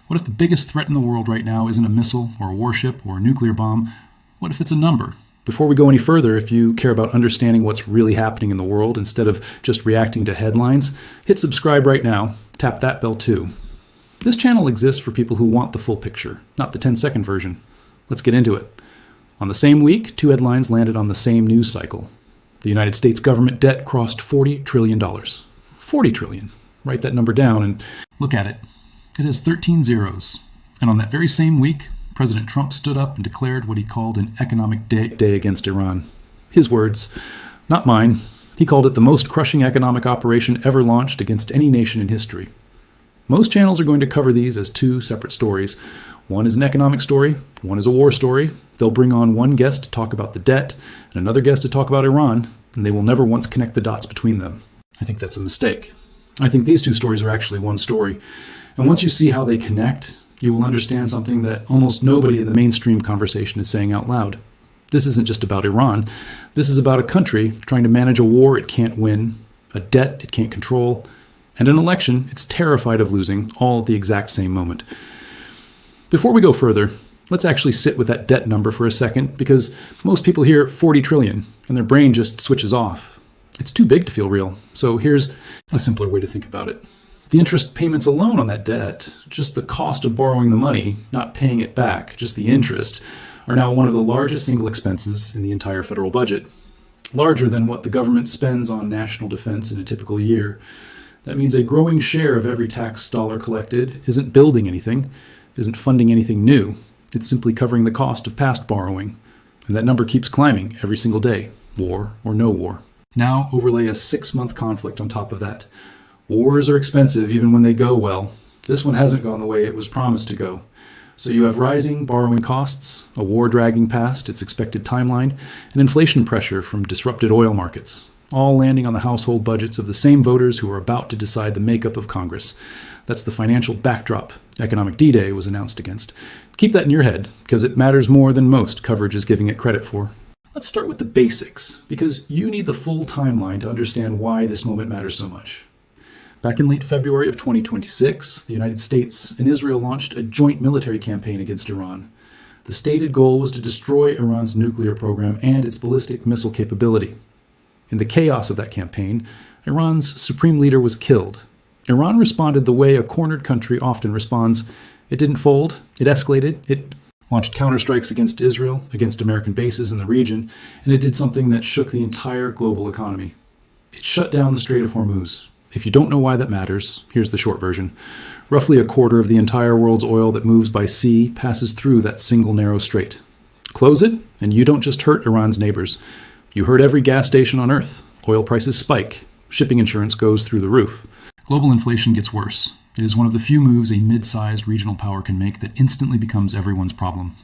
What if the biggest threat in the world right now isn't a missile or a warship or a nuclear bomb? What if it's a number? Before we go any further, if you care about understanding what's really happening in the world instead of just reacting to headlines, hit subscribe right now. Tap that bell too. This channel exists for people who want the full picture, not the 10-second version. Let's get into it. On the same week, two headlines landed on the same news cycle. The United States government debt crossed $40 trillion. $40 trillion. Write that number down and look at it. It has 13 zeros. And on that very same week, President Trump stood up and declared what he called an economic day against Iran. His words, not mine. He called it the most crushing economic operation ever launched against any nation in history. Most channels are going to cover these as two separate stories. One is an economic story, one is a war story. They'll bring on one guest to talk about the debt and another guest to talk about Iran, and they will never once connect the dots between them. I think that's a mistake. I think these two stories are actually one story. And once you see how they connect, you will understand something that almost nobody in the mainstream conversation is saying out loud. This isn't just about Iran. This is about a country trying to manage a war it can't win, a debt it can't control, and an election it's terrified of losing, all at the exact same moment. Before we go further, let's actually sit with that debt number for a second, because most people hear 40 trillion and their brain just switches off. It's too big to feel real, so here's a simpler way to think about it. The interest payments alone on that debt, just the cost of borrowing the money, not paying it back, just the interest, are now one of the largest single expenses in the entire federal budget. Larger than what the government spends on national defense in a typical year. That means a growing share of every tax dollar collected isn't building anything, isn't funding anything new. It's simply covering the cost of past borrowing. And that number keeps climbing every single day, war or no war. Now overlay a 6-month conflict on top of that. Wars are expensive even when they go well. This one hasn't gone the way it was promised to go. So you have rising borrowing costs, a war dragging past its expected timeline, and inflation pressure from disrupted oil markets, all landing on the household budgets of the same voters who are about to decide the makeup of Congress. That's the financial backdrop Economic D-Day was announced against. Keep that in your head, because it matters more than most coverage is giving it credit for. Let's start with the basics, because you need the full timeline to understand why this moment matters so much. Back in late February of 2026, the United States and Israel launched a joint military campaign against Iran. The stated goal was to destroy Iran's nuclear program and its ballistic missile capability. In the chaos of that campaign, Iran's supreme leader was killed. Iran responded the way a cornered country often responds. It didn't fold, it escalated, it launched counterstrikes against Israel, against American bases in the region, and it did something that shook the entire global economy. It shut down the Strait of Hormuz. If you don't know why that matters, here's the short version. Roughly a quarter of the entire world's oil that moves by sea passes through that single narrow strait. Close it, and you don't just hurt Iran's neighbors. You hurt every gas station on Earth. Oil prices spike. Shipping insurance goes through the roof. Global inflation gets worse. It is one of the few moves a mid-sized regional power can make that instantly becomes everyone's problem.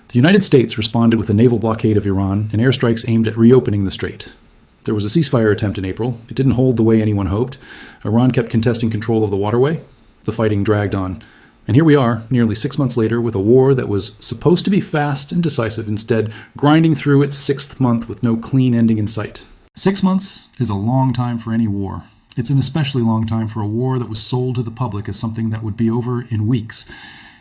The United States responded with a naval blockade of Iran and airstrikes aimed at reopening the strait. There was a ceasefire attempt in April. It didn't hold the way anyone hoped. Iran kept contesting control of the waterway. The fighting dragged on. And here we are, nearly 6 months later, with a war that was supposed to be fast and decisive, instead grinding through its 6th month with no clean ending in sight. 6 months is a long time for any war. It's an especially long time for a war that was sold to the public as something that would be over in weeks.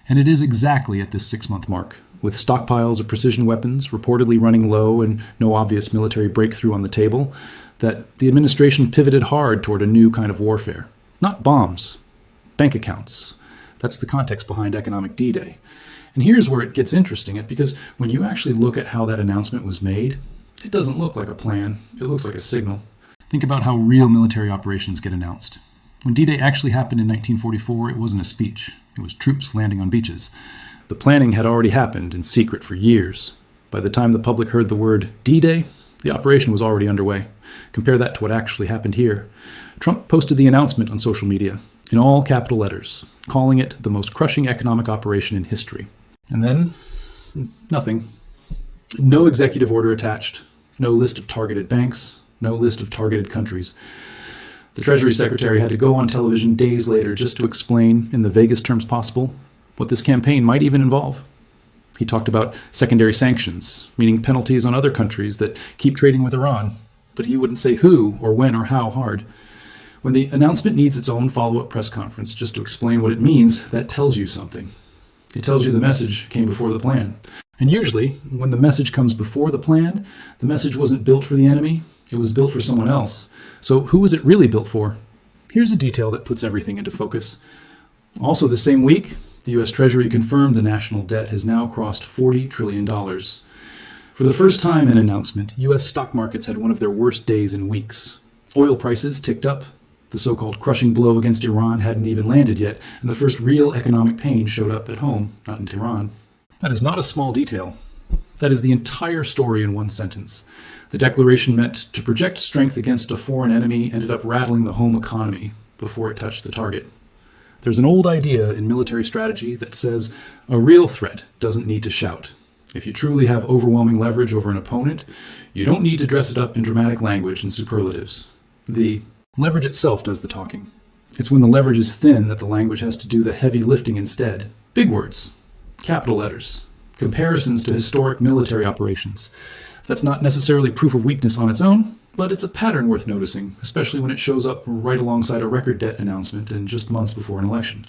And it is exactly at this 6-month mark. With stockpiles of precision weapons reportedly running low and no obvious military breakthrough on the table, that the administration pivoted hard toward a new kind of warfare. Not bombs, bank accounts. That's the context behind Economic D-Day. And here's where it gets interesting, because when you actually look at how that announcement was made, it doesn't look like a plan, it looks like a signal. Think about how real military operations get announced. When D-Day actually happened in 1944, it wasn't a speech. It was troops landing on beaches. The planning had already happened in secret for years. By the time the public heard the word D-Day, the operation was already underway. Compare that to what actually happened here. Trump posted the announcement on social media, in all capital letters, calling it the most crushing economic operation in history. And then, nothing. No executive order attached, no list of targeted banks, no list of targeted countries. The Treasury Secretary had to go on television days later just to explain, in the vaguest terms possible, what this campaign might even involve. He talked about secondary sanctions, meaning penalties on other countries that keep trading with Iran, but he wouldn't say who or when or how hard. When the announcement needs its own follow-up press conference just to explain what it means, that tells you something. It tells you the message came before the plan. And usually, when the message comes before the plan, the message wasn't built for the enemy, it was built for someone else. So who was it really built for? Here's a detail that puts everything into focus. Also the same week, the U.S. Treasury confirmed the national debt has now crossed $40 trillion. For the first time in an announcement, U.S. stock markets had one of their worst days in weeks. Oil prices ticked up. The so-called crushing blow against Iran hadn't even landed yet, and the first real economic pain showed up at home, not in Tehran. That is not a small detail. That is the entire story in one sentence. The declaration meant to project strength against a foreign enemy ended up rattling the home economy before it touched the target. There's an old idea in military strategy that says a real threat doesn't need to shout. If you truly have overwhelming leverage over an opponent, you don't need to dress it up in dramatic language and superlatives. The leverage itself does the talking. It's when the leverage is thin that the language has to do the heavy lifting instead. Big words, capital letters, comparisons to historic military operations. That's not necessarily proof of weakness on its own, but it's a pattern worth noticing, especially when it shows up right alongside a record debt announcement and just months before an election.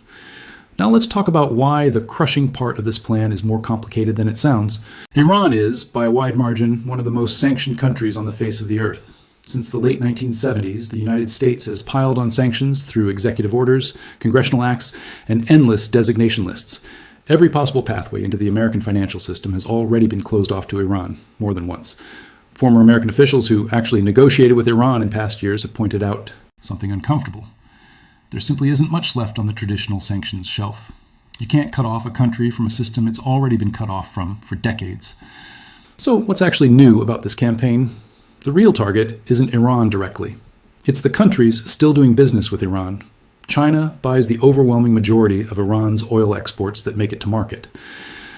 Now let's talk about why the crushing part of this plan is more complicated than it sounds. Iran is, by a wide margin, one of the most sanctioned countries on the face of the earth. Since the late 1970s, the United States has piled on sanctions through executive orders, congressional acts, and endless designation lists. Every possible pathway into the American financial system has already been closed off to Iran, more than once. Former American officials who actually negotiated with Iran in past years have pointed out something uncomfortable. There simply isn't much left on the traditional sanctions shelf. You can't cut off a country from a system it's already been cut off from for decades. So what's actually new about this campaign? The real target isn't Iran directly. It's the countries still doing business with Iran. China buys the overwhelming majority of Iran's oil exports that make it to market.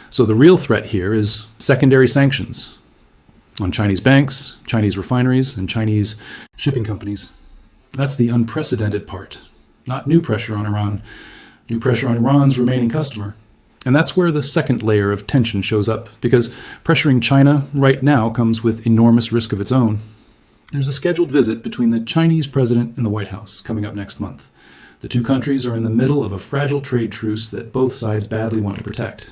So the real threat here is secondary sanctions on Chinese banks, Chinese refineries, and Chinese shipping companies. That's the unprecedented part. Not new pressure on Iran, new pressure on Iran's remaining customer. And that's where the second layer of tension shows up, because pressuring China right now comes with enormous risk of its own. There's a scheduled visit between the Chinese president and the White House coming up next month. The two countries are in the middle of a fragile trade truce that both sides badly want to protect.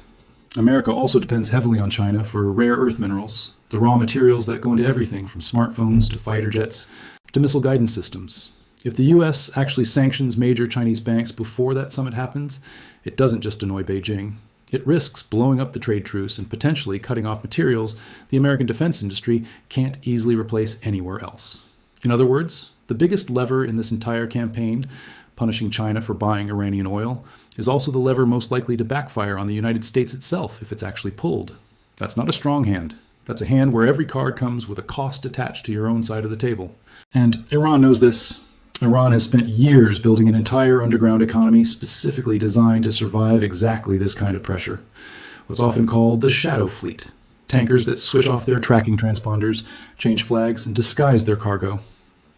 America also depends heavily on China for rare earth minerals, the raw materials that go into everything from smartphones to fighter jets to missile guidance systems. If the U.S. actually sanctions major Chinese banks before that summit happens, it doesn't just annoy Beijing. It risks blowing up the trade truce and potentially cutting off materials the American defense industry can't easily replace anywhere else. In other words, the biggest lever in this entire campaign, punishing China for buying Iranian oil, is also the lever most likely to backfire on the United States itself if it's actually pulled. That's not a strong hand. That's a hand where every card comes with a cost attached to your own side of the table. And Iran knows this. Iran has spent years building an entire underground economy specifically designed to survive exactly this kind of pressure. What's often called the shadow fleet. Tankers that switch off their tracking transponders, change flags, and disguise their cargo.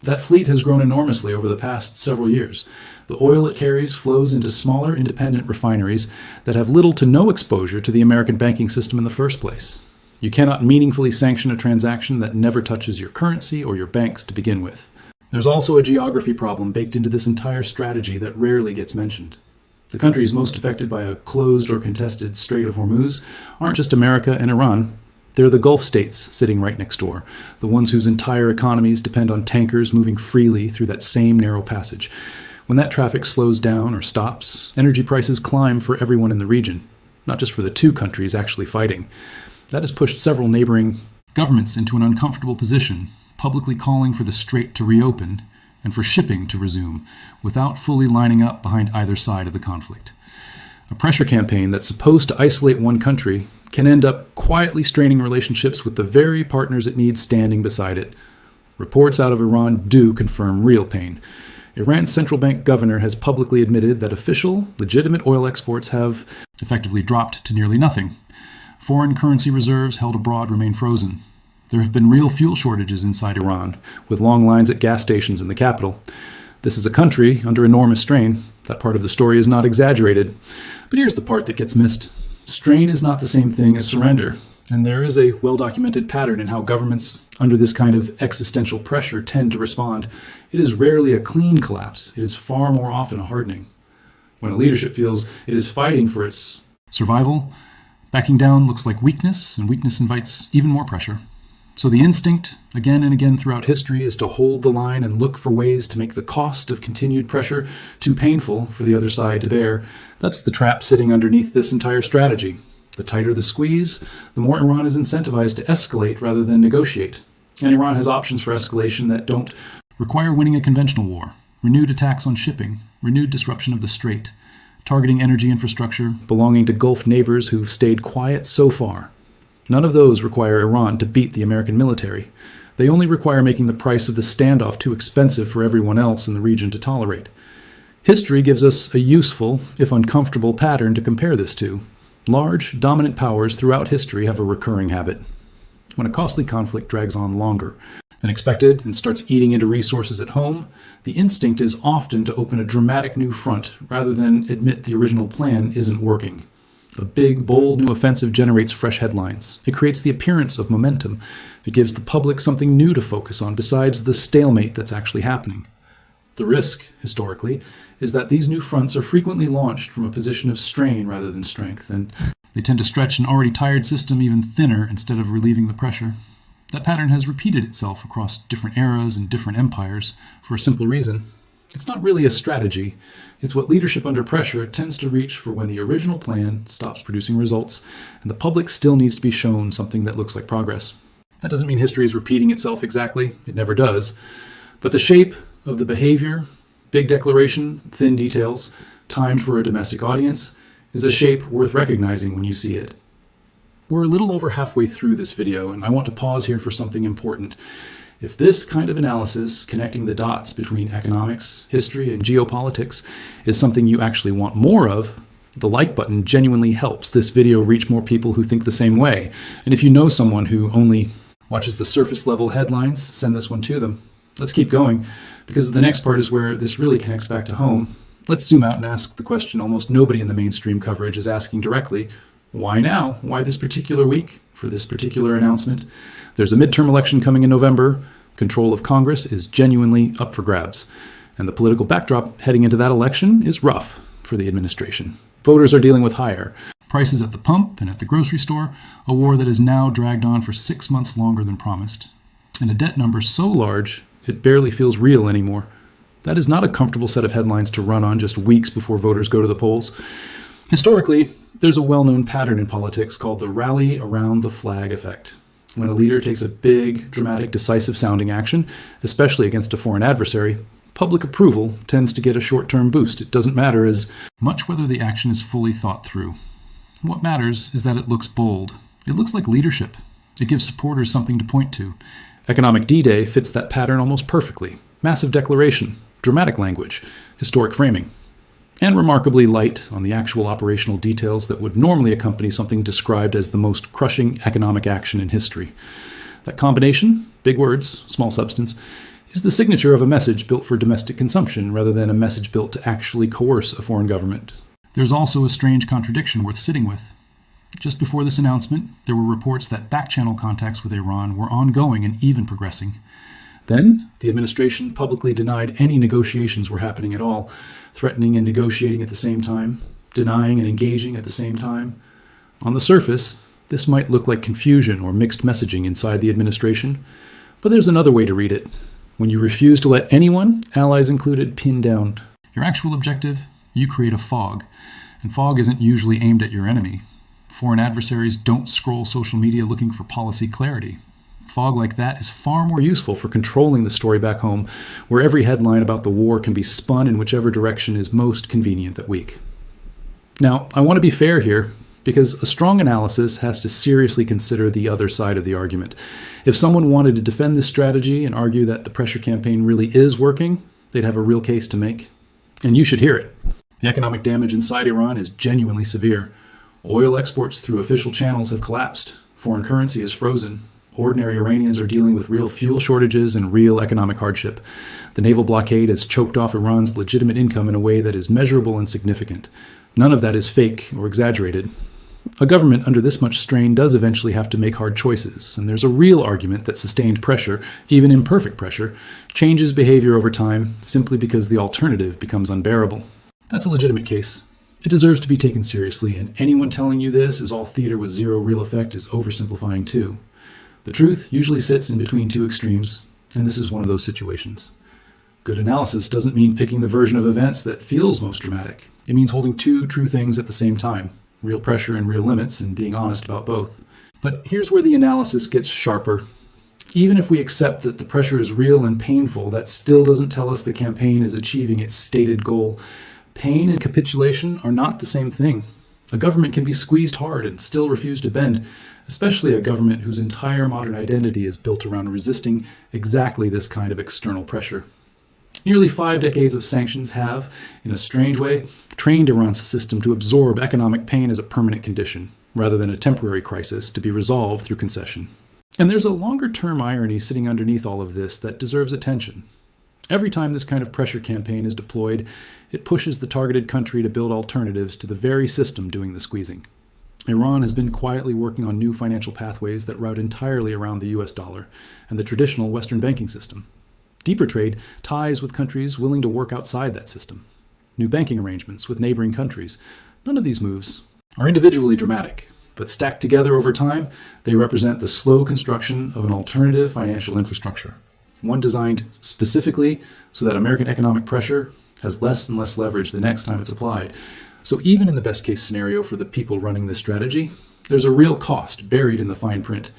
That fleet has grown enormously over the past several years. The oil it carries flows into smaller independent refineries that have little to no exposure to the American banking system in the first place. You cannot meaningfully sanction a transaction that never touches your currency or your banks to begin with. There's also a geography problem baked into this entire strategy that rarely gets mentioned. The countries most affected by a closed or contested Strait of Hormuz aren't just America and Iran. They're the Gulf states sitting right next door, the ones whose entire economies depend on tankers moving freely through that same narrow passage. When that traffic slows down or stops, energy prices climb for everyone in the region, not just for the two countries actually fighting. That has pushed several neighboring governments into an uncomfortable position, publicly calling for the strait to reopen and for shipping to resume, without fully lining up behind either side of the conflict. A pressure campaign that's supposed to isolate one country can end up quietly straining relationships with the very partners it needs standing beside it. Reports out of Iran do confirm real pain. Iran's central bank governor has publicly admitted that official, legitimate oil exports have effectively dropped to nearly nothing. Foreign currency reserves held abroad remain frozen. There have been real fuel shortages inside Iran, with long lines at gas stations in the capital. This is a country under enormous strain. That part of the story is not exaggerated. But here's the part that gets missed. Strain is not the same thing as surrender. And there is a well-documented pattern in how governments under this kind of existential pressure tend to respond. It is rarely a clean collapse. It is far more often a hardening. When a leadership feels it is fighting for its survival, backing down looks like weakness, and weakness invites even more pressure. So the instinct, again and again throughout history, is to hold the line and look for ways to make the cost of continued pressure too painful for the other side to bear. That's the trap sitting underneath this entire strategy. The tighter the squeeze, the more Iran is incentivized to escalate rather than negotiate. And Iran has options for escalation that don't require winning a conventional war, renewed attacks on shipping, renewed disruption of the strait, targeting energy infrastructure belonging to Gulf neighbors who've stayed quiet so far. None of those require Iran to beat the American military. They only require making the price of the standoff too expensive for everyone else in the region to tolerate. History gives us a useful, if uncomfortable, pattern to compare this to. Large, dominant powers throughout history have a recurring habit. When a costly conflict drags on longer than expected and starts eating into resources at home, the instinct is often to open a dramatic new front rather than admit the original plan isn't working. A big, bold new offensive generates fresh headlines. It creates the appearance of momentum. It gives the public something new to focus on besides the stalemate that's actually happening. The risk, historically, is that these new fronts are frequently launched from a position of strain rather than strength, and they tend to stretch an already tired system even thinner instead of relieving the pressure. That pattern has repeated itself across different eras and different empires for a simple reason. It's not really a strategy. It's what leadership under pressure tends to reach for when the original plan stops producing results and the public still needs to be shown something that looks like progress. That doesn't mean history is repeating itself exactly. It never does. But the shape of the behavior, big declaration, thin details, timed for a domestic audience, is a shape worth recognizing when you see it. We're a little over halfway through this video, and I want to pause here for something important. If this kind of analysis, connecting the dots between economics, history, and geopolitics, is something you actually want more of, the like button genuinely helps this video reach more people who think the same way. And if you know someone who only watches the surface level headlines, send this one to them. Let's keep going, because the next part is where this really connects back to home. Let's zoom out and ask the question almost nobody in the mainstream coverage is asking directly. Why now? Why this particular week for this particular announcement? There's a midterm election coming in November. Control of Congress is genuinely up for grabs. And the political backdrop heading into that election is rough for the administration. Voters are dealing with higher prices at the pump and at the grocery store, a war that is now dragged on for 6 months longer than promised, and a debt number so large it barely feels real anymore. That is not a comfortable set of headlines to run on just weeks before voters go to the polls. Historically, there's a well-known pattern in politics called the rally around the flag effect. When a leader takes a big, dramatic, decisive-sounding action, especially against a foreign adversary, public approval tends to get a short-term boost. It doesn't matter as much whether the action is fully thought through. What matters is that it looks bold. It looks like leadership. It gives supporters something to point to. Economic D-Day fits that pattern almost perfectly. Massive declaration, dramatic language, historic framing, and remarkably light on the actual operational details that would normally accompany something described as the most crushing economic action in history. That combination, big words, small substance, is the signature of a message built for domestic consumption rather than a message built to actually coerce a foreign government. There's also a strange contradiction worth sitting with. Just before this announcement, there were reports that back-channel contacts with Iran were ongoing and even progressing. Then, the administration publicly denied any negotiations were happening at all, threatening and negotiating at the same time, denying and engaging at the same time. On the surface, this might look like confusion or mixed messaging inside the administration, but there's another way to read it. When you refuse to let anyone, allies included, pin down your actual objective, you create a fog. And fog isn't usually aimed at your enemy. Foreign adversaries don't scroll social media looking for policy clarity. Fog like that is far more useful for controlling the story back home, where every headline about the war can be spun in whichever direction is most convenient that week. Now, I want to be fair here, because a strong analysis has to seriously consider the other side of the argument. If someone wanted to defend this strategy and argue that the pressure campaign really is working, they'd have a real case to make. And you should hear it. The economic damage inside Iran is genuinely severe. Oil exports through official channels have collapsed. Foreign currency is frozen. Ordinary Iranians are dealing with real fuel shortages and real economic hardship. The naval blockade has choked off Iran's legitimate income in a way that is measurable and significant. None of that is fake or exaggerated. A government under this much strain does eventually have to make hard choices, and there's a real argument that sustained pressure, even imperfect pressure, changes behavior over time simply because the alternative becomes unbearable. That's a legitimate case. It deserves to be taken seriously, and anyone telling you this is all theater with zero real effect is oversimplifying too. The truth usually sits in between two extremes, and this is one of those situations. Good analysis doesn't mean picking the version of events that feels most dramatic. It means holding two true things at the same time, real pressure and real limits, and being honest about both. But here's where the analysis gets sharper. Even if we accept that the pressure is real and painful, that still doesn't tell us the campaign is achieving its stated goal. Pain and capitulation are not the same thing. A government can be squeezed hard and still refuse to bend, especially a government whose entire modern identity is built around resisting exactly this kind of external pressure. Nearly 5 decades of sanctions have, in a strange way, trained Iran's system to absorb economic pain as a permanent condition, rather than a temporary crisis to be resolved through concession. And there's a longer-term irony sitting underneath all of this that deserves attention. Every time this kind of pressure campaign is deployed, it pushes the targeted country to build alternatives to the very system doing the squeezing. Iran has been quietly working on new financial pathways that route entirely around the US dollar and the traditional Western banking system. Deeper trade ties with countries willing to work outside that system. New banking arrangements with neighboring countries. None of these moves are individually dramatic, but stacked together over time, they represent the slow construction of an alternative financial infrastructure. One designed specifically so that American economic pressure has less and less leverage the next time it's applied. So even in the best case scenario for the people running this strategy, there's a real cost buried in the fine print.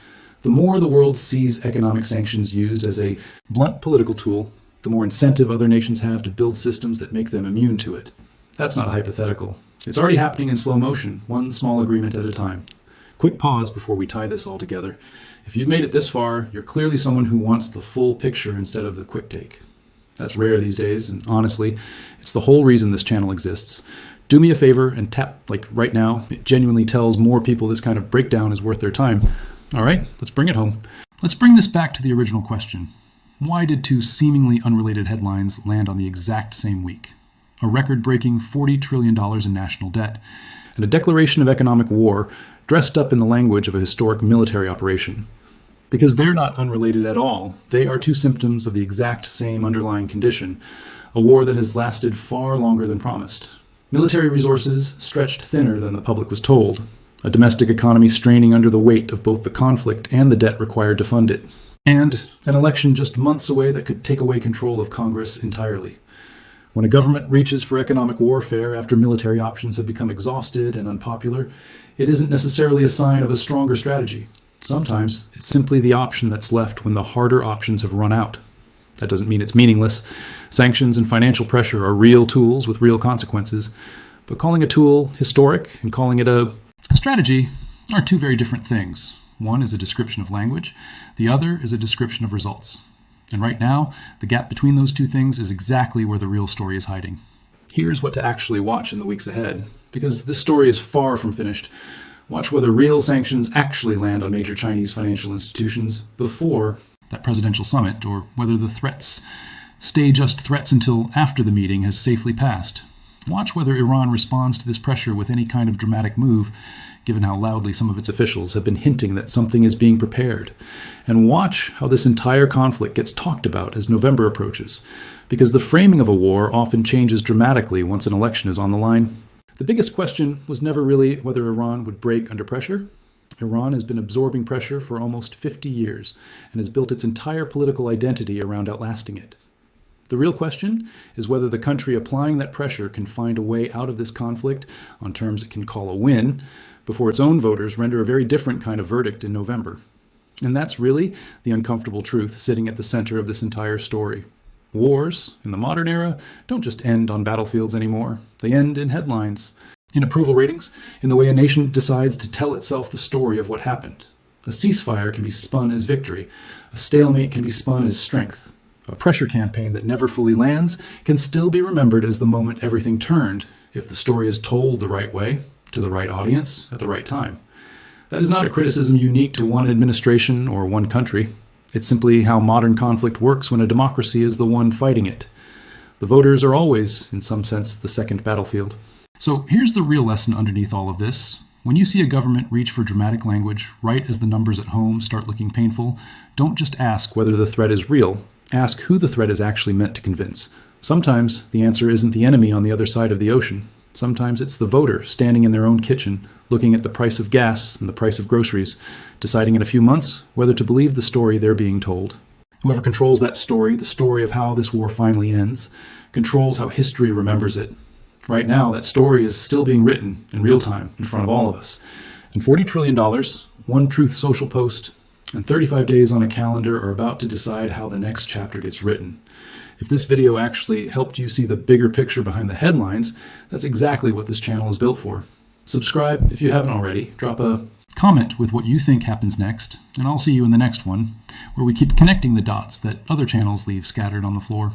The more the world sees economic sanctions used as a blunt political tool, the more incentive other nations have to build systems that make them immune to it. That's not a hypothetical. It's already happening in slow motion, one small agreement at a time. Quick pause before we tie this all together. If you've made it this far, you're clearly someone who wants the full picture instead of the quick take. That's rare these days, and honestly, it's the whole reason this channel exists. Do me a favor and tap, like right now. It genuinely tells more people this kind of breakdown is worth their time. All right, let's bring it home. Let's bring this back to the original question. Why did two seemingly unrelated headlines land on the exact same week? A record-breaking $40 trillion in national debt, and a declaration of economic war dressed up in the language of a historic military operation. Because they're not unrelated at all, they are two symptoms of the exact same underlying condition, a war that has lasted far longer than promised. Military resources stretched thinner than the public was told, a domestic economy straining under the weight of both the conflict and the debt required to fund it, and an election just months away that could take away control of Congress entirely. When a government reaches for economic warfare after military options have become exhausted and unpopular, it isn't necessarily a sign of a stronger strategy. Sometimes it's simply the option that's left when the harder options have run out. That doesn't mean it's meaningless. Sanctions and financial pressure are real tools with real consequences, but calling a tool historic and calling it a strategy are two very different things. One is a description of language, the other is a description of results. And right now, the gap between those two things is exactly where the real story is hiding. Here's what to actually watch in the weeks ahead, because this story is far from finished. Watch whether real sanctions actually land on major Chinese financial institutions before that presidential summit, or whether the threats stay just threats until after the meeting has safely passed. Watch whether Iran responds to this pressure with any kind of dramatic move, given how loudly some of its officials have been hinting that something is being prepared. And watch how this entire conflict gets talked about as November approaches, because the framing of a war often changes dramatically once an election is on the line. The biggest question was never really whether Iran would break under pressure. Iran has been absorbing pressure for almost 50 years and has built its entire political identity around outlasting it. The real question is whether the country applying that pressure can find a way out of this conflict on terms it can call a win before its own voters render a very different kind of verdict in November. And that's really the uncomfortable truth sitting at the center of this entire story. Wars, in the modern era, don't just end on battlefields anymore. They end in headlines, in approval ratings, in the way a nation decides to tell itself the story of what happened. A ceasefire can be spun as victory. A stalemate can be spun as strength. A pressure campaign that never fully lands can still be remembered as the moment everything turned, if the story is told the right way, to the right audience, at the right time. That is not a criticism unique to one administration or one country. It's simply how modern conflict works when a democracy is the one fighting it. The voters are always, in some sense, the second battlefield. So here's the real lesson underneath all of this. When you see a government reach for dramatic language right as the numbers at home start looking painful, don't just ask whether the threat is real. Ask who the threat is actually meant to convince. Sometimes the answer isn't the enemy on the other side of the ocean. Sometimes it's the voter standing in their own kitchen, looking at the price of gas and the price of groceries, deciding in a few months whether to believe the story they're being told. Whoever controls that story, the story of how this war finally ends, controls how history remembers it. Right now, that story is still being written in real time in front of all of us. And $40 trillion, one Truth Social post, and 35 days on a calendar are about to decide how the next chapter gets written. If this video actually helped you see the bigger picture behind the headlines, that's exactly what this channel is built for. Subscribe if you haven't already. Drop a comment with what you think happens next, and I'll see you in the next one, where we keep connecting the dots that other channels leave scattered on the floor.